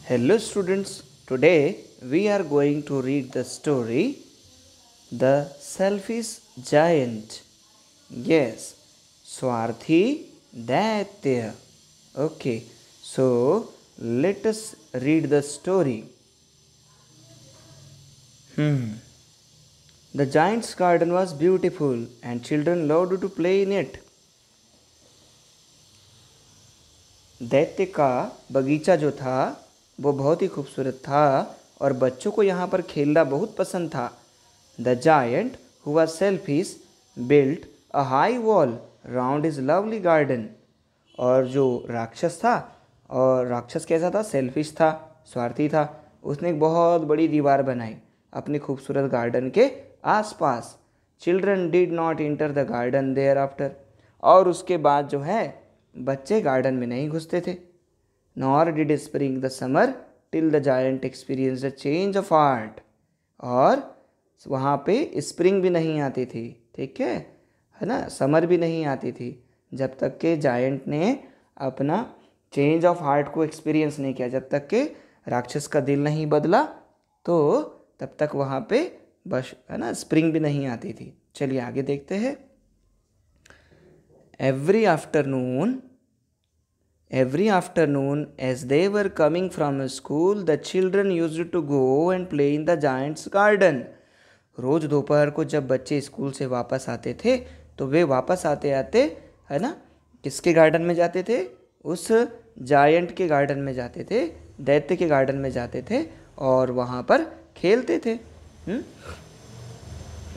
Hello students, today we are going to read the story The Selfish Giant. Yes, Swarthi Daitya. Okay, so let us read the story. The giant's garden was beautiful and children loved to play in it. दैत्य का बगीचा जो था वो बहुत ही खूबसूरत था और बच्चों को यहाँ पर खेलना बहुत पसंद था. The giant who was selfish built a high wall round his lovely garden. और जो राक्षस था, और राक्षस कैसा था? सेल्फिश था, स्वार्थी था. उसने एक बहुत बड़ी दीवार बनाई अपने खूबसूरत गार्डन के आसपास. Children did not enter the garden thereafter. और उसके बाद जो है बच्चे गार्डन में नहीं घुसते थे. Nor did spring the summer till the giant experience the change of heart. और वहाँ पे स्प्रिंग भी नहीं आती थी, ठीक है ना, समर भी नहीं आती थी जब तक के जायंट ने अपना चेंज ऑफ हार्ट को एक्सपीरियंस नहीं किया. जब तक के राक्षस का दिल नहीं बदला तो तब तक वहाँ पे बस है ना स्प्रिंग भी नहीं आती थी. चलिए आगे देखते हैं. Every afternoon as they were coming from school, the children used to go and play in the giant's garden. रोज़ दोपहर को जब बच्चे स्कूल से वापस आते थे तो वे वापस आते आते है ना किसके गार्डन में जाते थे? उस जायंट के गार्डन में जाते थे, दैत्य के गार्डन में जाते थे और वहाँ पर खेलते थे.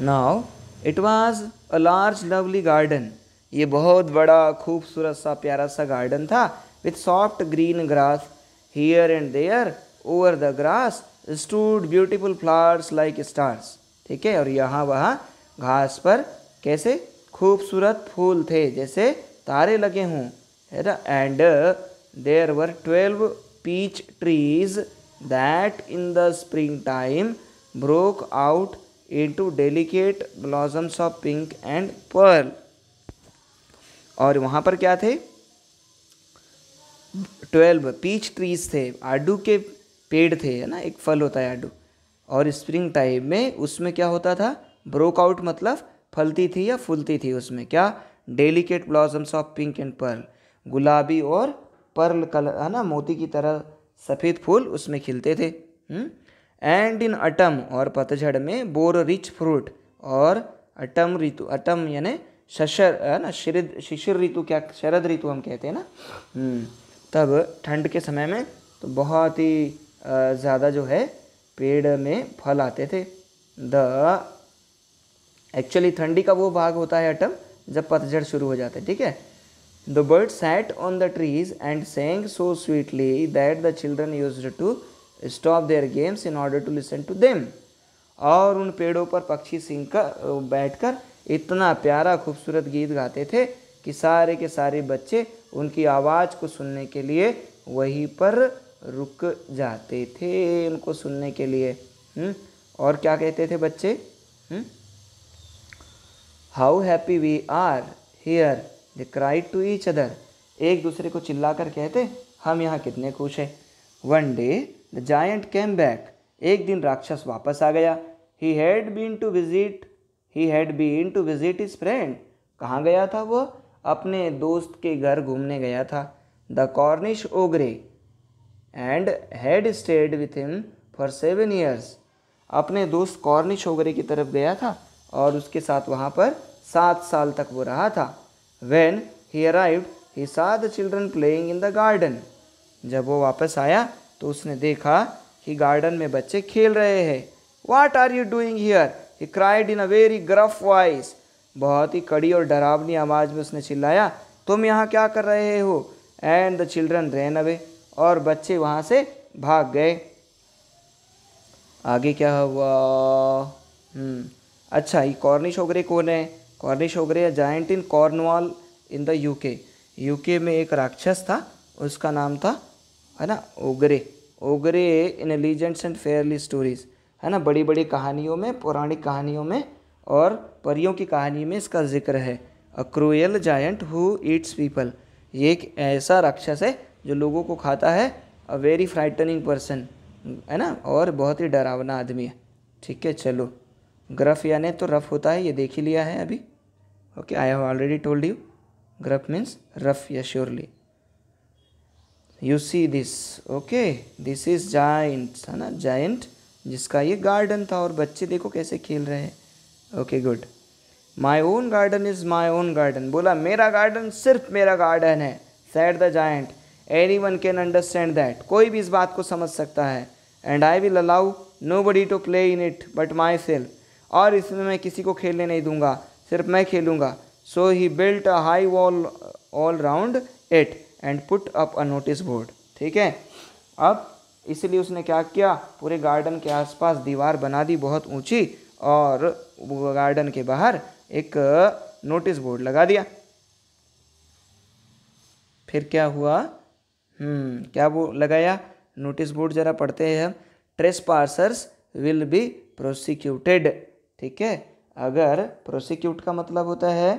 Now it was a large lovely garden. ये बहुत बड़ा खूबसूरत सा प्यारा सा गार्डन था. With soft green grass here and there. Over the grass stood beautiful flowers like stars. ठीक है, और यहाँ वहाँ घास पर कैसे खूबसूरत फूल थे जैसे तारे लगे हों, है ना. And there were 12 peach trees that in the spring time broke out into delicate blossoms of pink and pearl. और वहाँ पर क्या थे? 12 पीच ट्रीज थे, आडू के पेड़ थे, है ना, एक फल होता है आडू. और स्प्रिंग टाइम में उसमें क्या होता था? ब्रोक आउट मतलब फलती थी या फूलती थी. उसमें क्या? Delicate blossoms of pink and pearl. गुलाबी और पर्ल कलर, है ना, मोती की तरह सफ़ेद फूल उसमें खिलते थे. एंड इन अटम, और पतझड़ में बोर रिच फ्रूट. और अटम ऋतु, अटम यानी शशर, है ना, शिशिर ऋतु, क्या शरद ऋतु हम कहते हैं ना, तब ठंड के समय में तो बहुत ही ज़्यादा जो है पेड़ में फल आते थे. एक्चुअली ठंडी का वो भाग होता है अटम जब पतझड़ शुरू हो जाता है. ठीक है. The bird sat on the trees and sang so sweetly that the children used to stop their games in order to listen to them. और उन पेड़ों पर पक्षी सिंह का बैठकर इतना प्यारा खूबसूरत गीत गाते थे कि सारे के सारे बच्चे उनकी आवाज़ को सुनने के लिए वहीं पर रुक जाते थे, उनको सुनने के लिए. और क्या कहते थे बच्चे? How happy we are here they cried to each other. एक दूसरे को चिल्लाकर कहते, हम यहाँ कितने खुश हैं. One day the giant came back. एक दिन राक्षस वापस आ गया. He had been to visit his friend. कहाँ गया था वो? अपने दोस्त के घर घूमने गया था. The Cornish ogre and had stayed with him for 7 years. अपने दोस्त कॉर्निश ओग्रे की तरफ गया था और उसके साथ वहाँ पर 7 साल तक वो रहा था. When he arrived he saw the children playing in the garden. जब वो वापस आया तो उसने देखा कि गार्डन में बच्चे खेल रहे हैं. What are you doing here? He cried in a very gruff voice. बहुत ही कड़ी और डरावनी आवाज़ में उसने चिल्लाया, तुम यहाँ क्या कर रहे हो? And the children ran away. और बच्चे वहाँ से भाग गए. आगे क्या हुआ? अच्छा, ये कॉर्निश ओग्रे कौन है? Cornish ogre giant in Cornwall in the UK. UK में एक राक्षस था, उसका नाम था, है ना, ogre. Ogre in legends and fairy stories, है ना, बड़ी बड़ी कहानियों में, पौराणिक कहानियों में और परियों की कहानी में इसका जिक्र है. A cruel giant who eats people. ये एक ऐसा राक्षस है जो लोगों को खाता है. अ वेरी फ्राइटनिंग पर्सन, है ना, और बहुत ही डरावना आदमी है। ठीक है, चलो। ग्रफ यानी तो रफ होता है, ये देख ही लिया है अभी। Okay, I have already told you, gruff means rough या surely. You see this, okay, this is giant, है ना, जाइंट जिसका ये गार्डन था और बच्चे देखो कैसे खेल रहे हैं। Okay good. My own garden is my own garden, बोला मेरा गार्डन सिर्फ मेरा गार्डन है। Said the giant, anyone can understand that, कोई भी इस बात को समझ सकता है। And I will allow nobody to play in it but myself, और इसमें मैं किसी को खेलने नहीं दूंगा, सिर्फ मैं खेलूंगा। So he built a high wall all round it and put up a notice board. ठीक है, अब इसलिए उसने क्या किया, पूरे गार्डन के आसपास दीवार बना दी बहुत ऊंची, और गार्डन के बाहर एक नोटिस बोर्ड लगा दिया। फिर क्या हुआ, क्या वो लगाया नोटिस बोर्ड, जरा पढ़ते हैं हम। ट्रेसपासर्स विल बी प्रोसिक्यूटेड। ठीक है, अगर प्रोसिक्यूट का मतलब होता है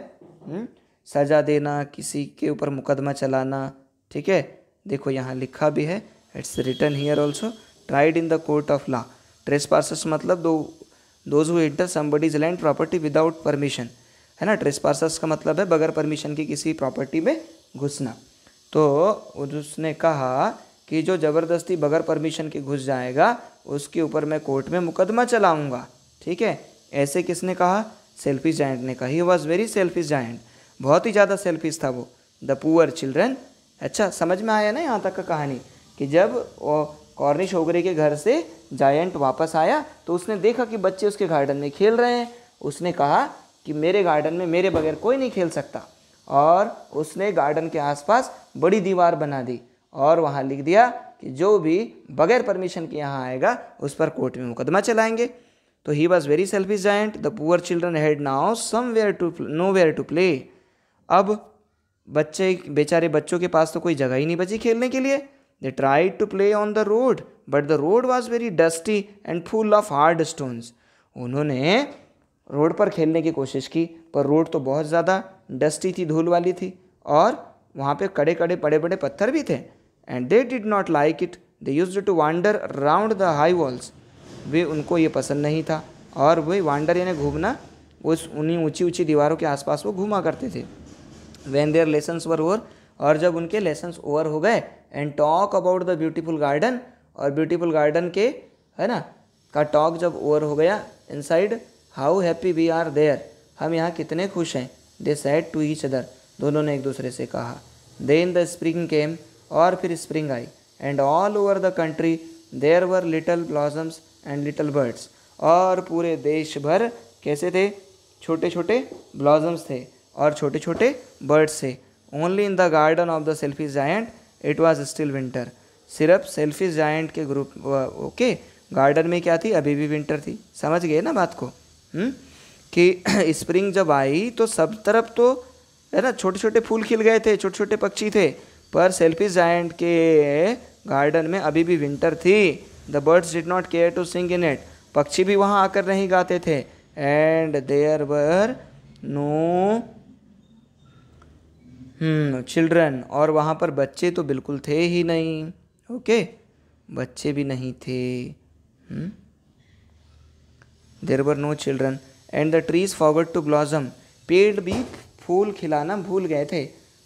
सजा देना, किसी के ऊपर मुकदमा चलाना। ठीक है, देखो यहाँ लिखा भी है, it's written here also, tried in the court of law. Trespassers मतलब those who enter somebody's land property without permission, है ना। ट्रेसपासर्स का मतलब है बगैर परमिशन की किसी प्रॉपर्टी में घुसना। तो उसने कहा कि जो ज़बरदस्ती बगैर परमिशन के घुस जाएगा उसके ऊपर मैं कोर्ट में मुकदमा चलाऊंगा। ठीक है, ऐसे किसने कहा, सेल्फिश जायंट ने कहा। ही वॉज वेरी सेल्फिश जायंट, बहुत ही ज़्यादा सेल्फिश था वो। द पुअर चिल्ड्रन, अच्छा समझ में आया ना यहाँ तक का कहानी, कि जब कॉर्निश ओगरे के घर से जायंट वापस आया तो उसने देखा कि बच्चे उसके गार्डन में खेल रहे हैं। उसने कहा कि मेरे गार्डन में मेरे बगैर कोई नहीं खेल सकता, और उसने गार्डन के आसपास बड़ी दीवार बना दी और वहाँ लिख दिया कि जो भी बगैर परमिशन के यहाँ आएगा उस पर कोर्ट में मुकदमा चलाएंगे। तो he was very selfish giant, the poor children had now nowhere to play. अब बच्चे, बेचारे बच्चों के पास तो कोई जगह ही नहीं बची खेलने के लिए। They tried to play on the road but the road was very dusty and full of hard stones. उन्होंने रोड पर खेलने की कोशिश की, पर रोड तो बहुत ज़्यादा डस्टी थी, धूल वाली थी, और वहाँ पे कड़े कड़े बड़े बड़े पत्थर भी थे। And they did not like it, they used to wander around the high walls. वे, उनको ये पसंद नहीं था, और वही वांडर यानी घूमना, उस उन्हीं ऊंची ऊंची दीवारों के आसपास वो घूमा करते थे। When their lessons were over, और जब उनके लेसन्स ओवर हो गए, and talk about the beautiful garden, और ब्यूटीफुल गार्डन के, है ना, का टॉक जब ओवर हो गया, inside how happy we are there, हम यहाँ कितने खुश हैं। They said to each other, दोनों ने एक दूसरे से कहा। देन द स्प्रिंग केम, और फिर स्प्रिंग आई, and all over the country there were little blossoms and little birds, और पूरे देश भर कैसे थे, छोटे छोटे ब्लॉसम्स थे और छोटे छोटे बर्ड्स थे। Only in the garden of the selfish giant it was still winter, सिर्फ सेल्फिश जायंट के ग्रुप ओके गार्डन में क्या थी, अभी भी विंटर थी। समझ गए ना बात को, कि स्प्रिंग जब आई तो सब तरफ तो, है ना, छोटे छोटे फूल खिल गए थे, छोटे छोटे पक्षी थे, पर सेल्फिश जायंट के गार्डन में अभी भी विंटर थी। The birds did not care to sing in it, पक्षी भी वहाँ आकर नहीं गाते थे। And there were no children, और वहाँ पर बच्चे तो बिल्कुल थे ही नहीं। ओके, बच्चे भी नहीं थे। There were no children and the trees forgot to blossom, पेड़ भी फूल खिलाना भूल गए थे।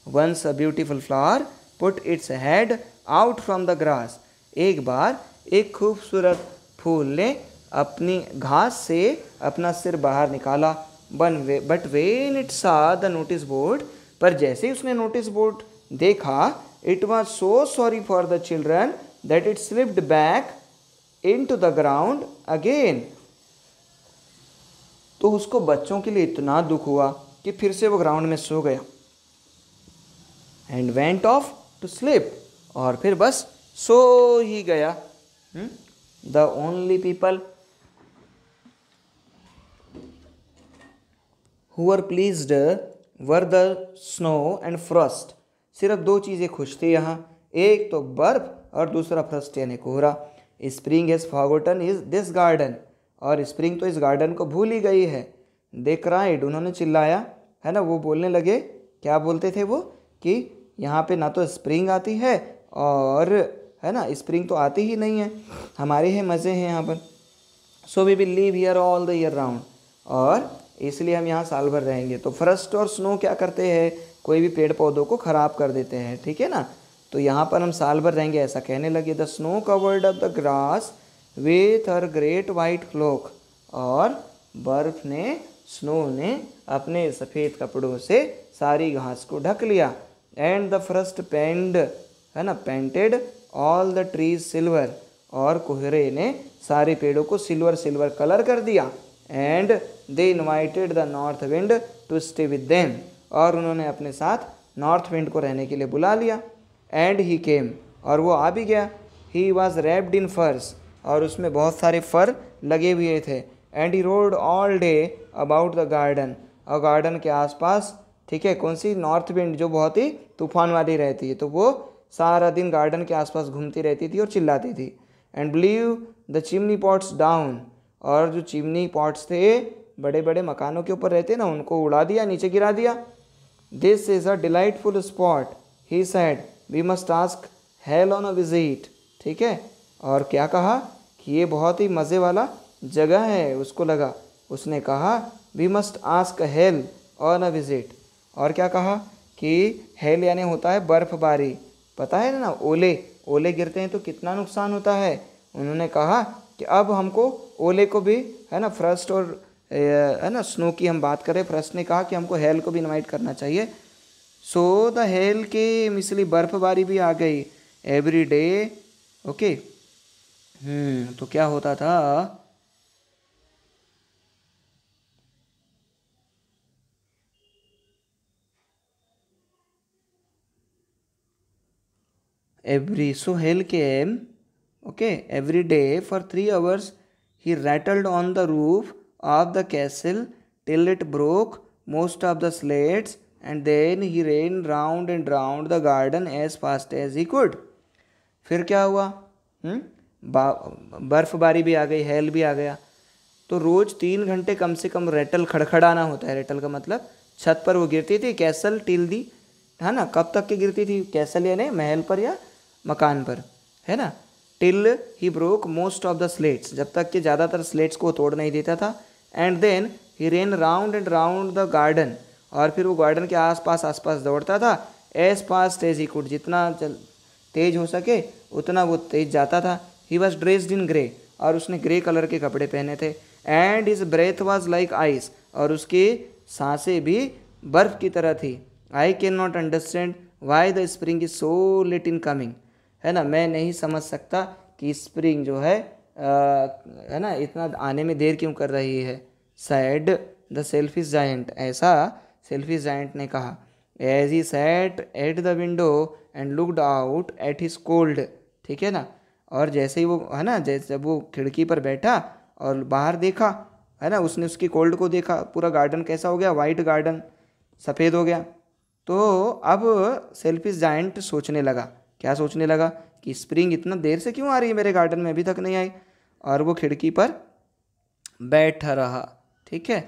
Once a beautiful flower put its head out from the grass, एक बार एक खूबसूरत फूल ने अपनी घास से अपना सिर बाहर निकाला। But when it saw the notice board, पर जैसे ही उसने नोटिस बोर्ड देखा, it was so sorry for the children that it slipped back into the ground again. तो उसको बच्चों के लिए इतना दुख हुआ कि फिर से वो ग्राउंड में सो गया। And went off to sleep, और फिर बस सो ही गया। The only people who were pleased were the snow and frost, सिर्फ दो चीज़ें खुश थी यहाँ, एक तो बर्फ और दूसरा फ्रॉस्ट यानी कोहरा। Spring has forgotten is this garden, और स्प्रिंग तो इस गार्डन को भूल ही गई है। दे क्राइड, उन्होंने चिल्लाया, है ना, वो बोलने लगे, क्या बोलते थे वो, कि यहाँ पे ना तो स्प्रिंग आती है और, है ना, स्प्रिंग तो आती ही नहीं है, हमारे ही मज़े हैं यहाँ पर। So we will live here all the year round, और इसलिए हम यहाँ साल भर रहेंगे। तो फ्रस्ट और स्नो क्या करते हैं, कोई भी पेड़ पौधों को ख़राब कर देते हैं, ठीक है ना। तो यहाँ पर हम साल भर रहेंगे ऐसा कहने लगे। The snow covered up the grass with her great white cloak, और बर्फ़ ने, स्नो ने अपने सफ़ेद कपड़ों से सारी घास को ढक लिया। एंड द फर्स्ट पेंड, है ना, painted all the trees silver, और कोहरे ने सारे पेड़ों को सिल्वर सिल्वर कलर कर दिया। And they invited the north wind to stay with them, और उन्होंने अपने साथ नॉर्थ विंड को रहने के लिए बुला लिया। एंड ही केम, और वो आ भी गया। ही वॉज रैप्ड इन फर्स, और उसमें बहुत सारे फर लगे हुए थे। And he road all day about the garden, और गार्डन के आसपास, ठीक है, कौन सी, नॉर्थ विंड जो बहुत ही तूफान वाली रहती है, तो वो सारा दिन गार्डन के आसपास घूमती रहती थी और चिल्लाती थी। And ब्लीव the chimney pots down, और जो चिमनी पॉट्स थे, बड़े बड़े मकानों के ऊपर रहते ना, उनको उड़ा दिया, नीचे गिरा दिया। This is a delightful spot, he said, we must ask hail on a visit, ठीक है। और क्या कहा कि ये बहुत ही मज़े वाला जगह है, उसको लगा, उसने कहा we must ask hail on a visit. और क्या कहा कि हेल यानी होता है बर्फबारी, पता है ना, ओले, ओले गिरते हैं तो कितना नुकसान होता है। उन्होंने कहा कि अब हमको ओले को भी, है ना, फ्रस्ट और है ना स्नो की हम बात करें, फ्रस्ट ने कहा कि हमको हेल को भी इनवाइट करना चाहिए। सो द हेल के, इसलिए बर्फबारी भी आ गई एवरी डे, ओके। तो क्या होता था, so hell came, okay, every day for 3 hours. He rattled on the roof of the castle till it broke most of the slates, and then he ran round and round the garden as fast as he could. फिर क्या हुआ, बर्फबारी भी आ गई, hello भी आ गया। तो रोज़ 3 घंटे कम से कम रेटल खड़खड़ाना होता है। रेटल का मतलब छत पर वो गिरती थी, कैसल टिल दी, है ना, कब तक की गिरती थी, कैसल यानी महल पर या मकान पर, है ना। Till he broke most of the slates, जब तक कि ज़्यादातर स्लेट्स को तोड़ नहीं देता था। And then he ran round and round the garden, और फिर वो गार्डन के आसपास दौड़ता था। As fast as he could, जितना तेज हो सके उतना वो तेज जाता था। He was dressed in grey, और उसने ग्रे कलर के कपड़े पहने थे। And his breath was like ice, और उसकी सांसें भी बर्फ़ की तरह थी। I cannot understand why the spring is so let in coming, है ना, मैं नहीं समझ सकता कि स्प्रिंग जो है ना, इतना आने में देर क्यों कर रही है। सैड द सेल्फिश जायंट, ऐसा सेल्फिश जायंट ने कहा। As he sat at the window and looked out at his cold, ठीक है ना। और जैसे ही वो, है ना, जैसे जब वो खिड़की पर बैठा और बाहर देखा, है ना, उसने उसकी कोल्ड को देखा, पूरा गार्डन कैसा हो गया, वाइट गार्डन, सफ़ेद हो गया। तो अब सेल्फिश जायंट सोचने लगा, क्या सोचने लगा कि स्प्रिंग इतना देर से क्यों आ रही है मेरे गार्डन में, अभी तक नहीं आई। और वो खिड़की पर बैठा रहा, ठीक है,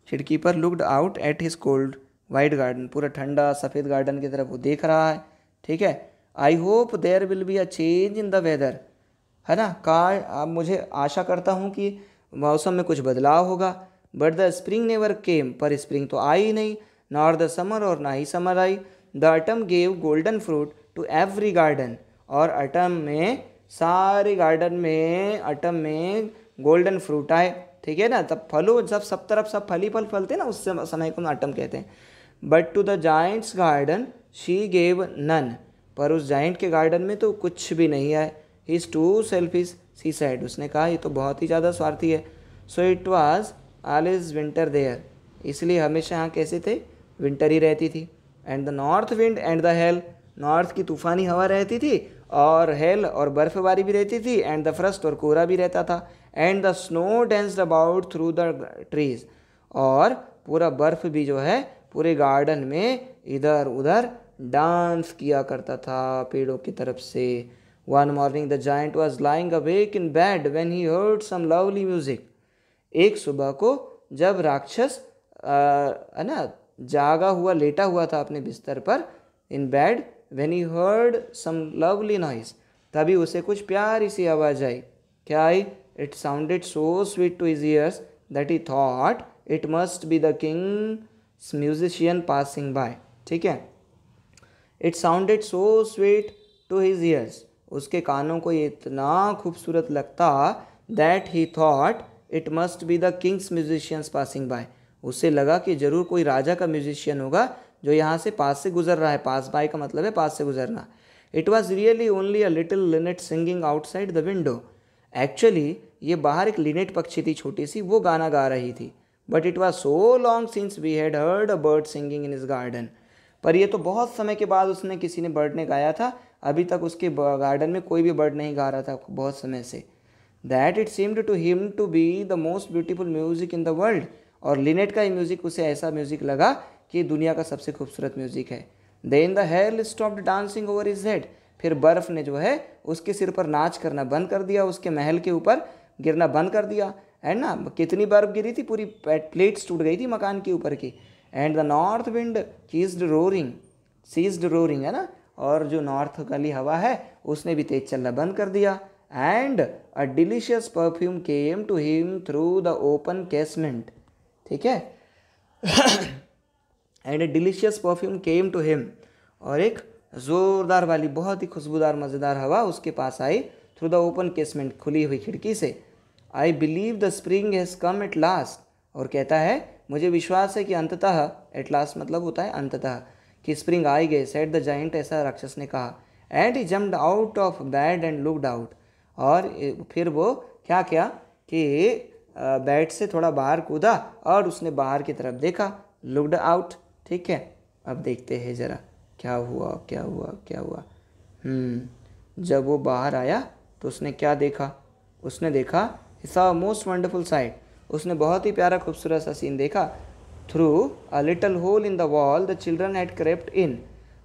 खिड़की पर looked out at his cold white garden, पूरा ठंडा सफ़ेद गार्डन की तरफ वो देख रहा है, ठीक है। I hope there will be a change in the weather, है ना, अब मुझे आशा करता हूँ कि मौसम में कुछ बदलाव होगा। But the spring never came, पर स्प्रिंग तो आई ही नहीं, नॉर द समर, और ना ही समर आई। The autumn gave golden fruit to every garden, और अटम में, सारे गार्डन में अटम में गोल्डन फ्रूट आए, ठीक है ना। तब फलो, जब सब तरफ सब फली फल फलते ना, उस समय को अटम कहते हैं। But to the giant's garden she gave none, पर उस जाइंट के गार्डन में तो कुछ भी नहीं आए। He is too selfish, she said, उसने कहा ये तो बहुत ही ज़्यादा स्वार्थी है। So it was always winter there, इसलिए हमेशा यहाँ कैसे थे, विंटर ही रहती थी। And the north wind and the hail, north की तूफ़ानी हवा रहती थी, और हेल और बर्फबारी भी रहती थी। एंड द फ्रस्ट, और कोहरा भी रहता था। And the snow densed about through the trees, और पूरा बर्फ भी जो है पूरे गार्डन में इधर उधर डांस किया करता था पेड़ों की तरफ से। One morning the giant was lying awake in bed when he heard some lovely music, एक सुबह को जब राक्षस, है ना, जागा हुआ, लेटा हुआ था अपने बिस्तर पर, in bed, when he heard some lovely noise, तभी उसे कुछ प्यारी सी आवाज़ आई। क्या आई? It sounded so sweet to his ears that he thought it must be the king's musician passing by. ठीक है, it sounded so sweet to his ears, उसके कानों को ये इतना खूबसूरत लगता that he thought it must be the king's musicians passing by, उससे लगा कि जरूर कोई राजा का म्यूजिशियन होगा जो यहाँ से पास से गुजर रहा है। पास बाय का मतलब है पास से गुजरना। It was really only a little Lynette singing outside the window, actually ये बाहर एक लिनेट पक्षी थी छोटी सी, वो गाना गा रही थी। But it was so long since we had heard a bird singing in his garden, पर ये तो बहुत समय के बाद उसने किसी ने बर्ड ने गाया था, अभी तक उसके गार्डन में कोई भी बर्ड नहीं गा रहा था बहुत समय से। That it seemed to him to be the most beautiful music in the world, और लिनेट का ही म्यूजिक उसे ऐसा म्यूजिक लगा कि दुनिया का सबसे खूबसूरत म्यूजिक है। Then the hail stopped dancing over his head, फिर बर्फ़ ने जो है उसके सिर पर नाच करना बंद कर दिया, उसके महल के ऊपर गिरना बंद कर दिया, है ना। कितनी बर्फ़ गिरी थी, पूरी प्लेट्स टूट गई थी मकान के ऊपर की। And the north wind ceased roaring, है ना, और जो नॉर्थ वाली हवा है उसने भी तेज चलना बंद कर दिया। And a delicious perfume came to him through the open casement. ठीक है, and a delicious perfume came to him, और एक ज़ोरदार वाली बहुत ही खुशबूदार मज़ेदार हवा उसके पास आई थ्रू द ओपन केसमेंट, खुली हुई खिड़की से। I believe the spring has come at last, और कहता है मुझे विश्वास है कि अंततः, एट लास्ट मतलब होता है अंततः, कि स्प्रिंग आई गए, सेड द जाइंट, ऐसा राक्षस ने कहा। And he jumped out of bed and looked out, और फिर वो क्या किया कि बेड से थोड़ा बाहर कूदा और उसने बाहर की तरफ देखा, लुक्ड आउट। ठीक है, अब देखते हैं ज़रा क्या हुआ क्या हुआ क्या हुआ। जब वो बाहर आया तो उसने क्या देखा? उसने देखा he saw most wonderful sight, उसने बहुत ही प्यारा खूबसूरत सा सीन देखा। Through a little hole in the wall the children had crept in,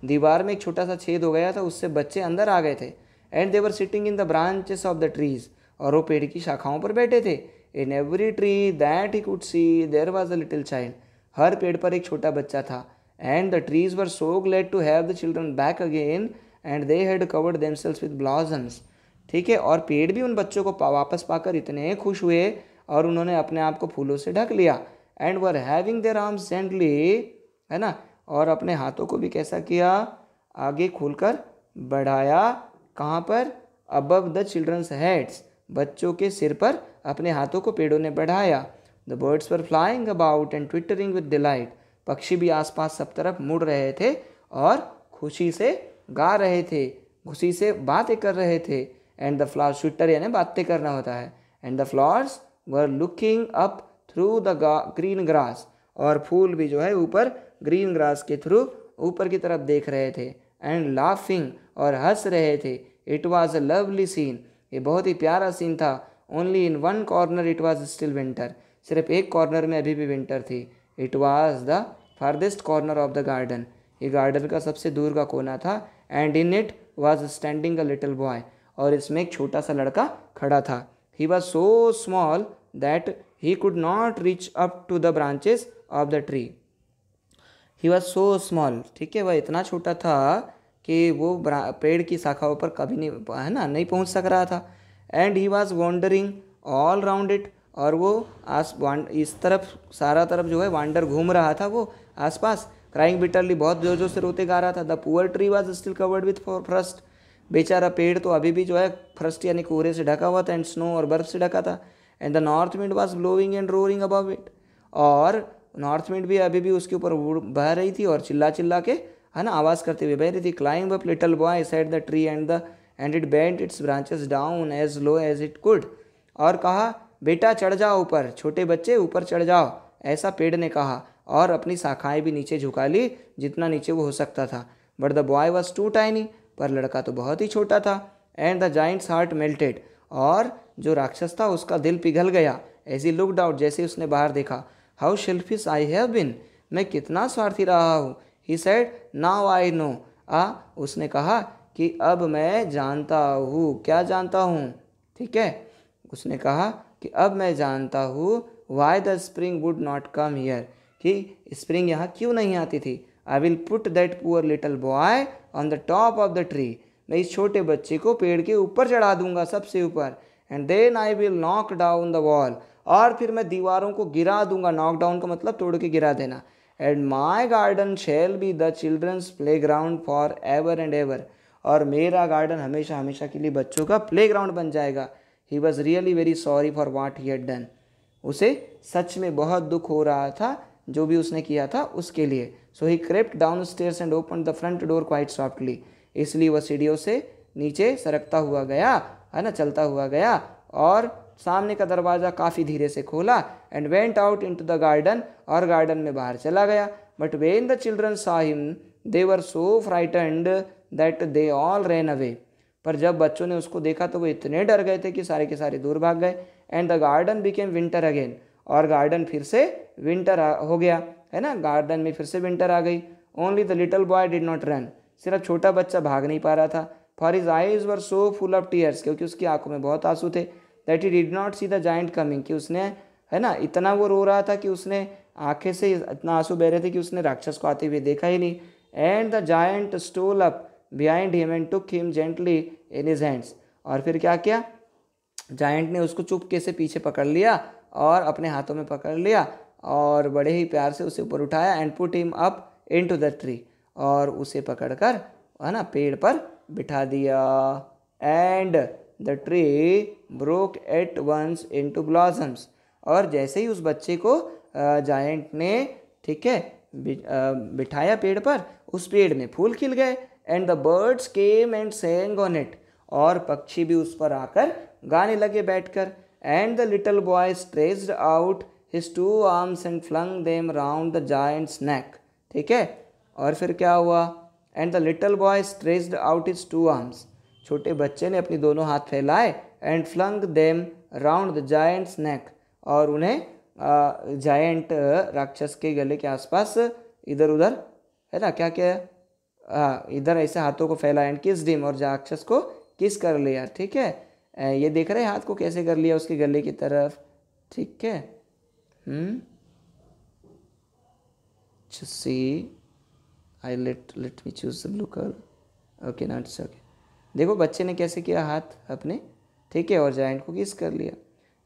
दीवार में एक छोटा सा छेद हो गया था, उससे बच्चे अंदर आ गए थे। And they were sitting in the branches of the trees, और वो पेड़ की शाखाओं पर बैठे थे। In every tree that he could see there was a little child, हर पेड़ पर एक छोटा बच्चा था। And the trees were so glad to have the children back again and they had covered themselves with blossoms. ठीक है, और पेड़ भी उन बच्चों को वापस पाकर इतने खुश हुए और उन्होंने अपने आप को फूलों से ढक लिया। And were having their arms gently, है ना, और अपने हाथों को भी कैसा किया, आगे खोलकर बढ़ाया। कहाँ पर? अबव द चिल्ड्रंस हेड्स, बच्चों के सिर पर अपने हाथों को पेड़ों ने बढ़ाया। The birds were flying about and twittering with delight, पक्षी भी आसपास सब तरफ मुड़ रहे थे और खुशी से गा रहे थे, खुशी से बातें कर रहे थे। एंड द फ्लावर्स, ट्विटर यानी बातें करना होता है। And the flowers were looking up through the green grass, और फूल भी जो है ऊपर ग्रीन ग्रास के थ्रू ऊपर की तरफ देख रहे थे। एंड लाफिंग, और हंस रहे थे। It was a lovely scene, ये बहुत ही प्यारा सीन था। Only in one corner it was still winter, सिर्फ एक कॉर्नर में अभी भी विंटर थी। It was the farthest corner of the garden, ये गार्डन का सबसे दूर का कोना था। And in it was standing a little boy, और इसमें एक छोटा सा लड़का खड़ा था। He was so small that he could not reach up to the branches of the tree. He was so small, ठीक है, वह इतना छोटा था कि वो पेड़ की शाखाओं पर कभी नहीं, है ना, नहीं पहुंच सक रहा था। And he was wandering all round it, और वो इस तरफ सारा तरफ जो है वांडर घूम रहा था वो आसपास। क्राइंग बिटरली, बहुत जोर जोर से रोते गा रहा था। The poor tree was still covered with first, बेचारा पेड़ तो अभी भी जो है फ्रस्ट यानी कोहरे से ढका हुआ था, एंड स्नो और बर्फ से ढका था। And the north wind was blowing and roaring above it, और नॉर्थ विंड भी अभी भी उसके ऊपर बह रही थी और चिल्ला चिल्ला के, है ना, आवाज़ करते हुए बह रही थी। Climb up little boy said the tree and it bent its branches down as low as it could, और कहा बेटा चढ़ जाओ ऊपर, छोटे बच्चे ऊपर चढ़ जाओ, ऐसा पेड़ ने कहा, और अपनी शाखाएं भी नीचे झुका ली जितना नीचे वो हो सकता था। But the boy was too tiny, पर लड़का तो बहुत ही छोटा था। And the giant's heart melted, और जो राक्षस था उसका दिल पिघल गया। एज ही लुक्ड आउट, जैसे उसने बाहर देखा। How shellfish I have been, मैं कितना स्वार्थी रहा हूँ। He said now I know, उसने कहा कि अब मैं जानता हूँ। क्या जानता हूँ? ठीक है, उसने कहा कि अब मैं जानता हूँ Y the spring would not come here, कि स्प्रिंग यहाँ क्यों नहीं आती थी। I will put that poor little boy on the top of the tree, मैं इस छोटे बच्चे को पेड़ के ऊपर चढ़ा दूंगा, सबसे ऊपर, and then I will knock down the wall, और फिर मैं दीवारों को गिरा दूंगा। नॉक डाउन का मतलब तोड़ के गिरा देना। And my garden shall be the children's playground for ever and ever, और मेरा गार्डन हमेशा हमेशा के लिए बच्चों का प्ले ग्राउंड बन जाएगा। He was really very sorry for watt he had done, उसे सच में बहुत दुख हो रहा था जो भी उसने किया था उसके लिए। So he crept downstairs and open the front door quite softly, इसलिए वह सीढ़ियों से नीचे सरकता हुआ गया, है ना, चलता हुआ गया, और सामने का दरवाज़ा काफ़ी धीरे से खोला। And went out into the garden, और गार्डन में बाहर चला गया। But when the children saw him they were so frightened that they all ran away, पर जब बच्चों ने उसको देखा तो वो इतने डर गए थे कि सारे के सारे दूर भाग गए। And the garden became winter again, और गार्डन फिर से विंटर हो गया, है ना, गार्डन में फिर से विंटर आ गई। Only the little boy did not run, सिर्फ छोटा बच्चा भाग नहीं पा रहा था। For his eyes were so full of tears, क्योंकि उसकी आंखों में बहुत आंसू थे। That he did not see the giant coming, कि उसने, है ना, इतना वो रो रहा था कि उसने आंखें से इतना आंसू बह रहे थे कि उसने राक्षस को आते हुए देखा ही नहीं। And the giant stole up behind him and took him gently in his hands, और फिर क्या किया, जायंट ने उसको चुपके से पीछे पकड़ लिया और अपने हाथों में पकड़ लिया और बड़े ही प्यार से उसे ऊपर उठाया। And put him up into the tree, और उसे पकड़कर, है ना, पेड़ पर बिठा दिया। And the tree broke at once into blossoms, और जैसे ही उस बच्चे को जायंट ने, ठीक है, बिठाया पेड़ पर, उस पेड़ में फूल खिल गए। And the birds came and sang on it, और पक्षी भी उस पर आकर गाने लगे बैठकर। And the little boy stretched out his two arms and flung them round the giant's neck, ठीक है। और फिर क्या हुआ, and the little boy stretched out his two arms, छोटे बच्चे ने अपने दोनों हाथ फैलाए, and flung them round the giant's neck, और उन्हें जायंट राक्षस के गले के आसपास इधर उधर, है ना, क्या क्या, इधर ऐसे हाथों को फैला। एंड किस डिम, और राक्षस को किस कर लिया, ठीक है। ये देख रहे हैं हाथ को कैसे कर लिया उसके गले की तरफ, ठीक है। See I let me choose the blue colour, okay not okay. देखो बच्चे ने कैसे किया हाथ अपने, ठीक है, और जायंट को किस कर लिया।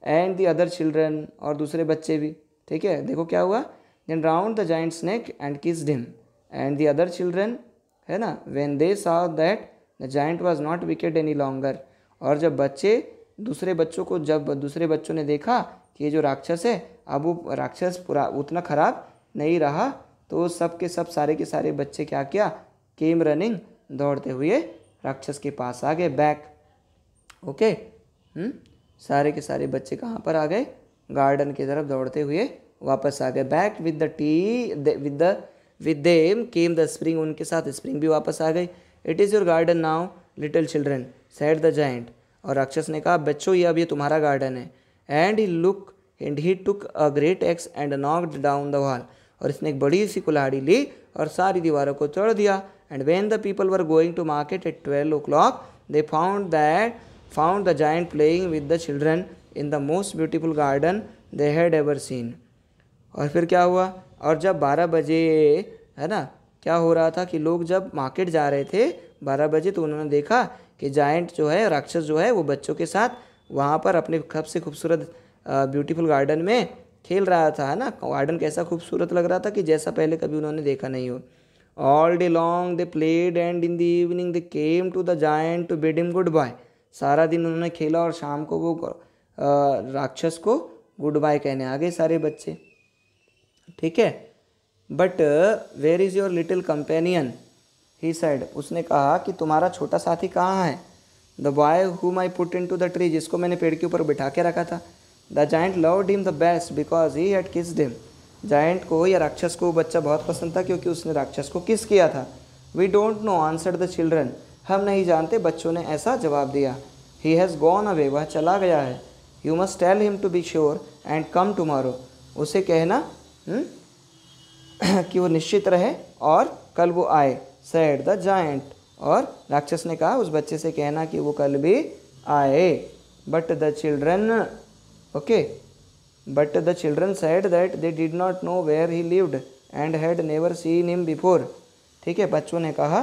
एंड द अदर चिल्ड्रन, और दूसरे बच्चे भी, ठीक है। देखो क्या हुआ, then round the giant's neck and kissed him, and the other children, है ना, when they saw that the giant was not wicked any longer, और जब बच्चे दूसरे बच्चों को, जब दूसरे बच्चों ने देखा कि ये जो राक्षस है, अब वो राक्षस पूरा उतना खराब नहीं रहा, तो सब के सब, सारे के सारे बच्चे क्या किया, केम रनिंग, दौड़ते हुए राक्षस के पास आ गए, बैक, ओके। सारे के सारे बच्चे कहाँ पर आ गए, गार्डन की तरफ दौड़ते हुए वापस आ गए। Back with the T with them came the spring, उनके साथ स्प्रिंग भी वापस आ गई। It is your garden now little children said the giant, और राक्षस ने कहा, बच्चों ये अब ये तुम्हारा गार्डन है। And he took a great x and knocked down the wall, और इसने एक बड़ी सी कुल्हाड़ी ली और सारी दीवारों को तोड़ दिया। And when the people were going to market at 12 o'clock they found the giant playing with the children in the most beautiful garden they had ever seen. और फिर क्या हुआ, और जब 12 बजे, है ना, क्या हो रहा था कि लोग जब मार्केट जा रहे थे 12 बजे, तो उन्होंने देखा कि जायंट जो है, राक्षस जो है, वो बच्चों के साथ वहाँ पर अपने सबसे खूबसूरत ब्यूटीफुल गार्डन में खेल रहा था, है ना। गार्डन कैसा खूबसूरत लग रहा था कि जैसा पहले कभी उन्होंने देखा नहीं हो। All day long they played and in the evening they came to the giant to bid him goodbye, सारा दिन उन्होंने खेला और शाम को वो राक्षस को गुड बाय कहने आ गए सारे बच्चे, ठीक है। But where is your little companion, he said, उसने कहा कि तुम्हारा छोटा साथी कहाँ है। The boy whom I put into the tree, जिसको मैंने पेड़ के ऊपर बिठा के रखा था। The giant loved him the best because he had kissed him, giant को या राक्षस को बच्चा बहुत पसंद था क्योंकि उसने राक्षस को किस किया था। We don't know answered the children, हम नहीं जानते, बच्चों ने ऐसा जवाब दिया। ही हैज़ गॉन अवे, वह चला गया है। You must tell him to be sure and come tomorrow, उसे कहना कि वो निश्चित रहे और कल वो आए। सेड द जायंट, और राक्षस ने कहा उस बच्चे से कहना कि वो कल भी आए। But the children, okay, but the children said that they did not know where he lived and had never seen him before, ठीक है। बच्चों ने कहा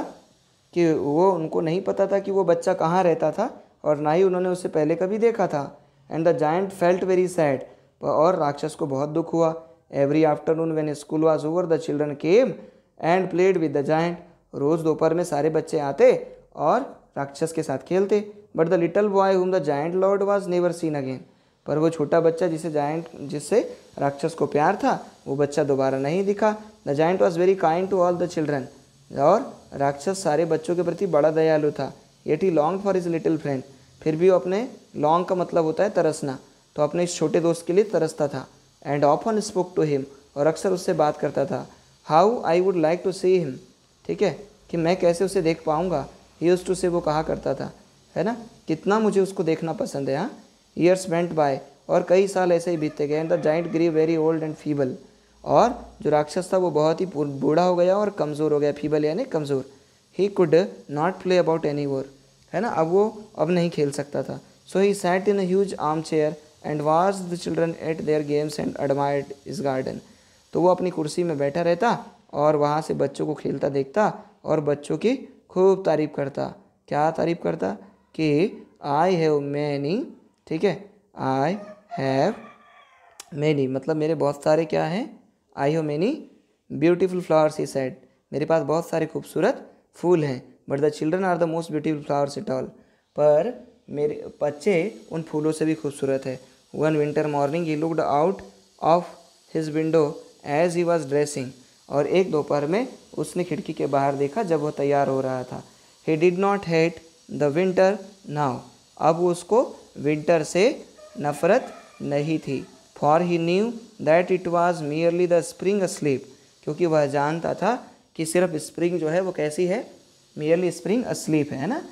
कि वो उनको नहीं पता था कि वो बच्चा कहाँ रहता था और ना ही उन्होंने उसे पहले कभी देखा था। And the giant felt very sad, और राक्षस को बहुत दुख हुआ। Every afternoon when school was over the children came and played with the giant, रोज़ दोपहर में सारे बच्चे आते और राक्षस के साथ खेलते। But the little boy whom the giant Lord was never seen again, पर वो छोटा बच्चा जिससे राक्षस को प्यार था वो बच्चा दोबारा नहीं दिखा। The giant was very kind to all the children, और राक्षस सारे बच्चों के प्रति बड़ा दयालु था। Yet he long for his little friend, फिर भी वो अपने लॉन्ग का मतलब होता है तरसना, तो अपने इस छोटे दोस्त के लिए तरसता था। And often spoke to him, और अक्सर उससे बात करता था। How I would like to see him, ठीक है, कि मैं कैसे उसे देख पाऊँगा। ही यूज्ड टू से, वो कहा करता था, है ना, कितना मुझे उसको देखना पसंद है। हाँ, ईयर्स वेंट बाय, और कई साल ऐसे ही बीतते गए। And the giant grew very old and feeble, और जो राक्षस था वो बहुत ही बूढ़ा हो गया और कमज़ोर हो गया। फीबल यानी कमज़ोर। He could not play about any more, है ना, अब वो अब नहीं खेल सकता था। So he sat in a huge armchair and watch the children at their games and admired his garden, तो वो अपनी कुर्सी में बैठा रहता और वहाँ से बच्चों को खेलता देखता और बच्चों की खूब तारीफ़ करता। क्या तारीफ़ करता कि आई हैव मैनी, ठीक है, आई हैव मैनी मतलब मेरे बहुत सारे क्या हैं, I have many beautiful flowers, he said, मेरे पास बहुत सारे खूबसूरत फूल हैं। But the children are the most beautiful flowers at all, पर मेरे बच्चे उन फूलों से भी खूबसूरत है। One winter morning he looked out of his window as he was dressing, और एक दोपहर में उसने खिड़की के बाहर देखा जब वह तैयार हो रहा था। He did not hate the winter now, अब उसको विंटर से नफरत नहीं थी। For he knew that it was merely the spring asleep, क्योंकि वह जानता था कि सिर्फ स्प्रिंग जो है वो कैसी है, मियरली स्प्रिंग अस्लीप है ना,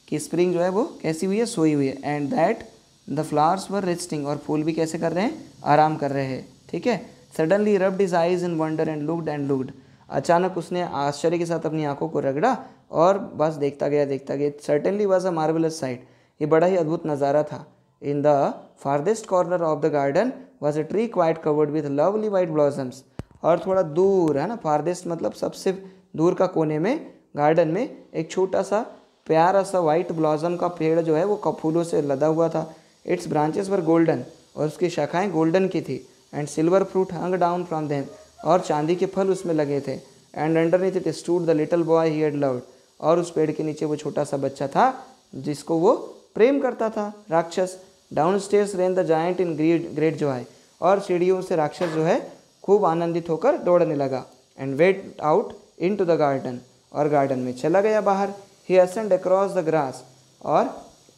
कि स्प्रिंग जो है वो कैसी हुई है, सोई हुई है। And that the flowers were resting, और फूल भी कैसे कर रहे हैं, आराम कर रहे हैं, ठीक है। Suddenly rubbed his eyes in wonder and looked, अचानक उसने आश्चर्य के साथ अपनी आंखों को रगड़ा और बस देखता गया देखता गया। Certainly was a marvellous site, ये बड़ा ही अद्भुत नज़ारा था। In the farthest corner of the garden was a tree quite covered with lovely white blossoms, और थोड़ा दूर, है ना, फारदेस्ट मतलब सबसे दूर का कोने में गार्डन में एक छोटा सा प्यारा सा वाइट ब्लॉसम का पेड़ जो है वो फूलों से लदा हुआ था। इट्स ब्रांचेस वर गोल्डन, और उसकी शाखाएं गोल्डन की थी। And silver fruit hung down from them, और चांदी के फल उसमें लगे थे। And underneath it stood the little boy he had loved, और उस पेड़ के नीचे वो छोटा सा बच्चा था जिसको वो प्रेम करता था, राक्षस। Down stairs rain the giant in great Joy, और सीढ़ियों से राक्षस जो है खूब आनंदित होकर दौड़ने लगा। And went out into the garden, और गार्डन में चला गया बाहर। He hastened across the grass, और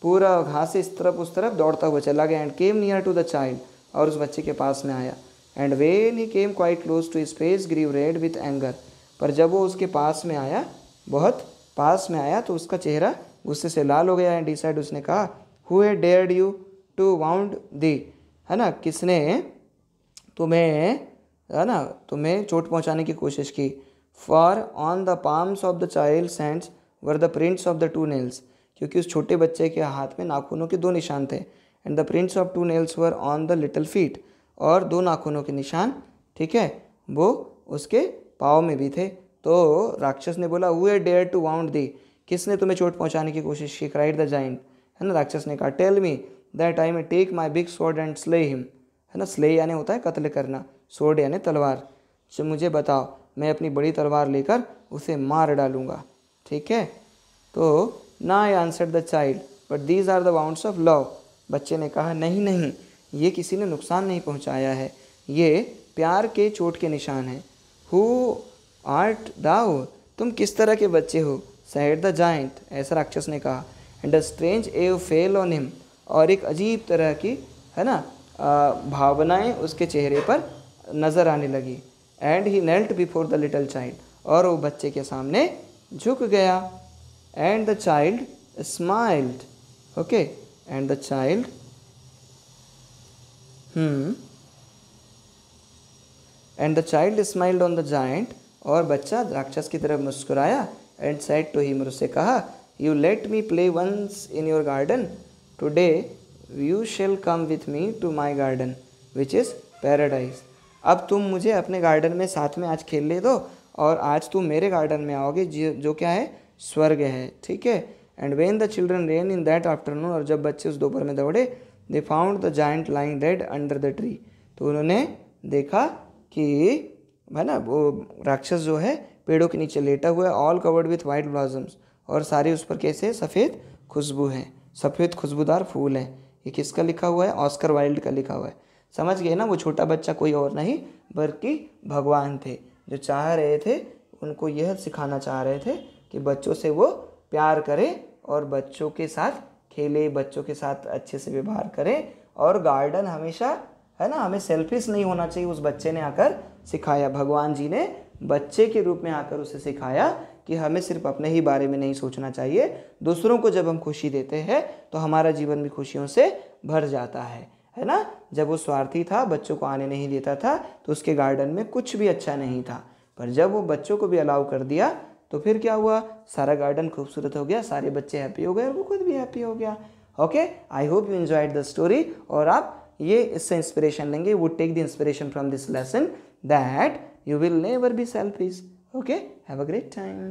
पूरा घास से इस तरफ उस तरफ दौड़ता हुआ चला गया। And came near to the child, और उस बच्चे के पास में आया। And when he came quite close to his face grew red with anger, पर जब वो उसके पास में आया, बहुत पास में आया, तो उसका चेहरा गुस्से से लाल हो गया। एंड डिसाइड, उसने कहा, who had dared you to wound thee, है ना, किसने तुम्हें, है ना, तुम्हें चोट पहुंचाने की कोशिश की। For on the palms of the child's hands were the prints of the two nails, क्योंकि उस छोटे बच्चे के हाथ में नाखूनों के 2 निशान थे। And the prints of 2 nails were on the little feet, और 2 नाखूनों के निशान, ठीक है, वो उसके पाँव में भी थे। तो राक्षस ने बोला, who had dare to wound thee, किसने तुम्हें चोट पहुंचाने की कोशिश की। क्राइड द जाइंट, है ना, राक्षस ने कहा, tell me that I may take my big sword and slay him, है ना, स्ले यानी होता है कत्ल करना, स्वॉर्ड यानी तलवार। तो मुझे बताओ, मैं अपनी बड़ी तलवार लेकर उसे मार डालूंगा, ठीक है। तो nay answered the child but these are the wounds of love, बच्चे ने कहा, नहीं नहीं, ये किसी ने नुकसान नहीं पहुंचाया है, ये प्यार के चोट के निशान हैं। हु आर्ट दाउ, तुम किस तरह के बच्चे हो, सेड द जाइंट, ऐसा राक्षस ने कहा। एंड अ स्ट्रेंज एव फेल ऑन हिम, और एक अजीब तरह की, है ना, भावनाएं उसके चेहरे पर नज़र आने लगी। And he knelt before the little child, और वो बच्चे के सामने झुक गया। And the child smiled, okay, and the child and the child smiled on the giant, और बच्चा राक्षस की तरफ मुस्कुराया। एंड सेड टू हिम, उससे कहा, you let me play once in your garden, today you shall come with me to my garden which is paradise, अब तुम मुझे अपने गार्डन में साथ में आज खेल ले दो, और आज तुम मेरे गार्डन में आओगे जो क्या है, स्वर्ग है, ठीक है। And when the children rain in that afternoon, और जब बच्चे उस दोपहर में दौड़े, दे found the giant lying dead under the tree, तो उन्होंने देखा कि है ना वो राक्षस जो है पेड़ों के नीचे लेटा हुआ है, all covered with white blossoms, और सारे उस पर कैसे सफ़ेद खुशबू हैं, सफ़ेद खुशबूदार फूल हैं। ये किसका लिखा हुआ है? ऑस्कर वाइल्ड का लिखा हुआ है। समझ गए ना, वो छोटा बच्चा कोई और नहीं बल्कि भगवान थे, जो चाह रहे थे, उनको यह सिखाना चाह रहे थे कि बच्चों से वो प्यार करें और बच्चों के साथ खेले, बच्चों के साथ अच्छे से व्यवहार करें। और गार्डन हमेशा है ना, हमें सेल्फिश नहीं होना चाहिए, उस बच्चे ने आकर सिखाया। भगवान जी ने बच्चे के रूप में आकर उसे सिखाया कि हमें सिर्फ अपने ही बारे में नहीं सोचना चाहिए, दूसरों को जब हम खुशी देते हैं तो हमारा जीवन भी खुशियों से भर जाता है ना। जब वो स्वार्थी था, बच्चों को आने नहीं देता था, तो उसके गार्डन में कुछ भी अच्छा नहीं था। पर जब वो बच्चों को भी अलाउ कर दिया तो फिर क्या हुआ? सारा गार्डन खूबसूरत हो गया, सारे बच्चे हैप्पी हो गए और वो खुद भी हैप्पी हो गया। Okay, I hope you enjoyed the story. और आप ये इससे इंस्पिरेशन लेंगे, would take the inspiration from this lesson that you will never be selfish. Okay, have a great time.